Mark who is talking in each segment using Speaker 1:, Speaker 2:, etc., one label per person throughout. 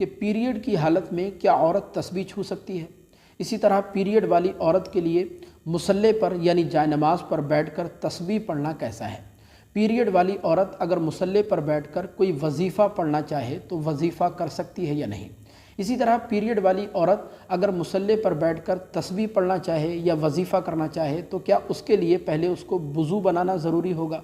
Speaker 1: کہ پیریڈ کی حالت میں کیا عورت تسبیح چھو سکتی ہے؟ اسی طرح پیریڈ والی عورت کے لیے مصلی پر یعنی جائے نماز پر بیٹھ کر تسبیح پڑھنا کیسا ہے؟ پیریڈ والی عورت اگر مصلی پر بیٹھ کر کوئی وظیفہ پڑھنا چاہے تو وظیفہ کر سکتی ہے یا نہیں؟ اسی طرح پیریڈ والی عورت اگر مصلی پر بیٹھ کر تسبیح پڑھنا چاہے یا وظیفہ کرنا چاہے تو کیا اس کے لیے پہلے اس کو وضو بنانا ضروری ہوگا؟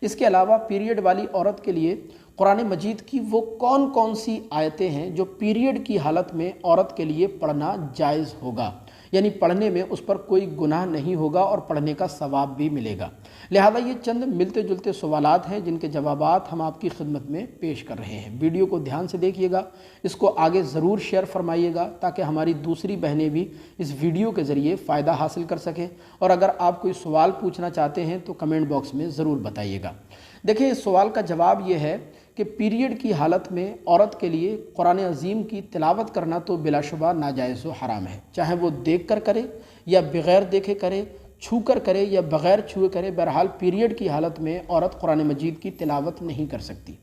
Speaker 1: اس کے علاوہ پیریڈ والی عورت کے لیے قرآن مجید کی وہ کون کون سی آیتیں ہیں جو پیریڈ کی حالت میں عورت کے لیے پڑھنا جائز ہوگا، یعنی پڑھنے میں اس پر کوئی گناہ نہیں ہوگا اور پڑھنے کا ثواب بھی ملے گا؟ لہذا یہ چند ملتے جلتے سوالات ہیں جن کے جوابات ہم آپ کی خدمت میں پیش کر رہے ہیں۔ ویڈیو کو دھیان سے دیکھیے گا، اس کو آگے ضرور شیئر فرمائیے گا تاکہ ہماری دوسری بہنیں بھی اس ویڈیو کے ذریعے فائدہ حاصل کر سکیں، اور اگر آپ کوئی سوال پوچھنا چاہتے ہیں تو کمنٹ باکس میں ضرور بتائیے گا۔ دیکھیں، اس سوال کا جواب یہ ہے کہ پیریڈ کی حالت میں عورت کے لیے قرآن عظیم کی تلاوت کرنا تو بلا شبہ ناجائز و حرام ہے، چاہے وہ دیکھ کر کرے یا بغیر دیکھے کرے، چھو کر کرے یا بغیر چھوئے کرے، بہرحال پیریڈ کی حالت میں عورت قرآن مجید کی تلاوت نہیں کر سکتی۔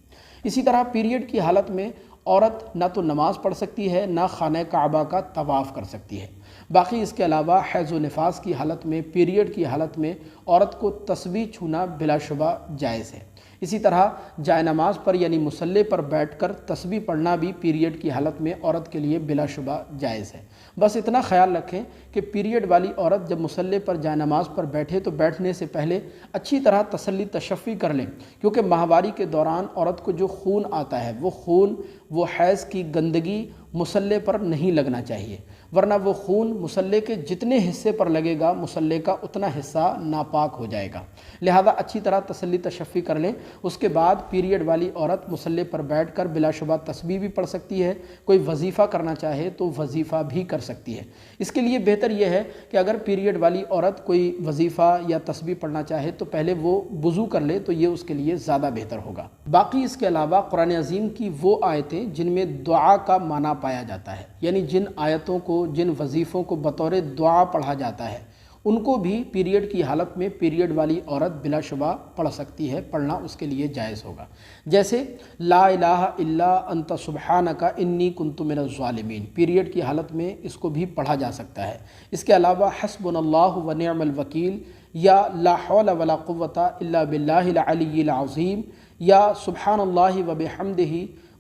Speaker 1: اسی طرح پیریڈ کی حالت میں عورت نہ تو نماز پڑھ سکتی ہے نہ خانہ کعبہ کا طواف کر سکتی ہے۔ باقی اس کے علاوہ حیض و نفاس کی حالت میں، پیریڈ کی حالت میں عورت کو تسبیح چھونا بلا شبہ جائز ہے۔ اسی طرح جائے نماز پر یعنی مصلی پر بیٹھ کر تسبیح پڑھنا بھی پیریڈ کی حالت میں عورت کے لیے بلا شبہ جائز ہے۔ بس اتنا خیال رکھیں کہ پیریڈ والی عورت جب مصلی پر جائے نماز پر بیٹھے تو بیٹھنے سے پہلے اچھی طرح تسلی تشفی کر لیں، کیونکہ ماہواری کے دوران عورت کو جو خون آتا ہے وہ خون، وہ حیض کی گندگی مصلی پر نہیں لگنا چاہیے، ورنہ وہ خون مصلی کے جتنے حصے پر لگے گا مصلی کا اتنا حصہ ناپاک ہو جائے گا۔ لہذا اچھی طرح تسلی تشفی کر لیں۔ اس کے بعد پیریڈ والی عورت مصلی پر بیٹھ کر بلا شبہ تسبیح بھی پڑھ سکتی ہے، کوئی وظیفہ کرنا چاہے تو وظیفہ بھی کر سکتی ہے۔ اس کے لیے بہتر یہ ہے کہ اگر پیریڈ والی عورت کوئی وظیفہ یا تسبیح پڑھنا چاہے تو پہلے وہ وضو کر لے، تو یہ اس کے لیے زیادہ بہتر ہوگا۔ باقی اس کے علاوہ قرآن عظیم کی وہ آیتیں جن میں دعا کا معنی پایا جاتا ہے، یعنی جن آیتوں کو، جن وظیفوں کو بطور دعا پڑھا جاتا ہے، ان کو بھی پیریڈ کی حالت میں پیریڈ والی عورت بلا شبہ پڑھ سکتی ہے، پڑھنا اس کے لیے جائز ہوگا۔ جیسے لا الہ الا انت سبحانک انی کنت من الظالمین، پیریڈ کی حالت میں اس کو بھی پڑھا جا سکتا ہے۔ اس کے علاوہ حسبنا اللہ و نعم الوکیل، یا لا حول ولا قوۃ الا باللہ العلی العظیم، یا سبحان اللہ و بحمدہ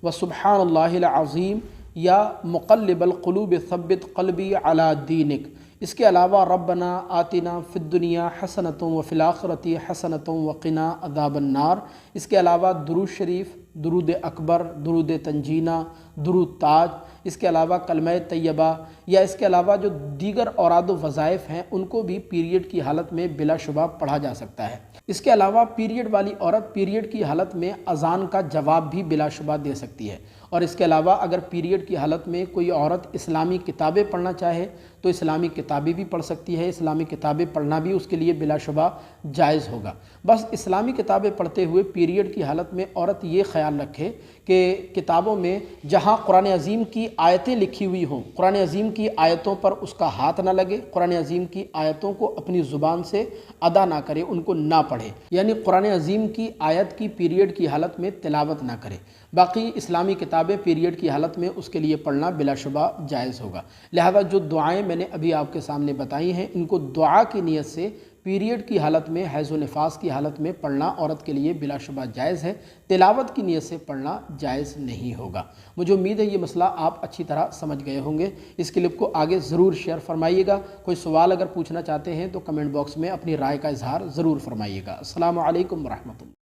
Speaker 1: و سبحان اللہ العظیم، یا مقلب القلوب ثبت قلبی علی دینک۔ اس کے علاوہ ربنا آتنا فی الدنیا حسنۃ وفی الآخرۃ حسنۃ وقنا عذاب النار۔ اس کے علاوہ درود شریف، درود اکبر، درود تنجینہ، درود تاج، اس کے علاوہ کلمہ طیبہ، یا اس کے علاوہ جو دیگر اوراد و وظائف ہیں ان کو بھی پیریڈ کی حالت میں بلا شبہ پڑھا جا سکتا ہے۔ اس کے علاوہ پیریڈ والی عورت پیریڈ کی حالت میں اذان کا جواب بھی بلا شبہ دے سکتی ہے، اور اس کے علاوہ اگر پیریڈ کی حالت میں کوئی عورت اسلامی کتابیں پڑھنا چاہے تو اسلامی کتابیں بھی پڑھ سکتی ہے۔ اسلامی کتابیں پڑھنا بھی اس کے لیے بلا شبہ جائز ہوگا۔ بس اسلامی کتابیں پڑھتے ہوئے پیریڈ کی حالت میں عورت یہ خیال رکھے کہ کتابوں میں جہاں قرآن عظیم کی آیتیں لکھی ہوئی ہوں، قرآن عظیم کی آیتوں پر اس کا ہاتھ نہ لگے، قرآن عظیم کی آیتوں کو اپنی زبان سے ادا نہ کرے، ان کو نہ پڑھے، یعنی قرآن عظیم کی آیت کی پیریڈ کی حالت میں تلاوت نہ کرے۔ باقی اسلامی کتابیں پیریڈ کی حالت میں اس کے لیے پڑھنا بلا شبہ جائز ہوگا۔ لہذا جو دعائیں میں نے ابھی آپ کے سامنے بتائی ہیں، ان کو دعا کی نیت سے پیریڈ کی حالت میں، حیض و نفاس کی حالت میں پڑھنا عورت کے لیے بلا شبہ جائز ہے، تلاوت کی نیت سے پڑھنا جائز نہیں ہوگا۔ مجھے امید ہے یہ مسئلہ آپ اچھی طرح سمجھ گئے ہوں گے۔ اس کلپ کو آگے ضرور شیئر فرمائیے گا۔ کوئی سوال اگر پوچھنا چاہتے ہیں تو کمنٹ باکس میں اپنی رائے کا اظہار ضرور فرمائیے گا۔ السلام علیکم ورحمۃ اللہ۔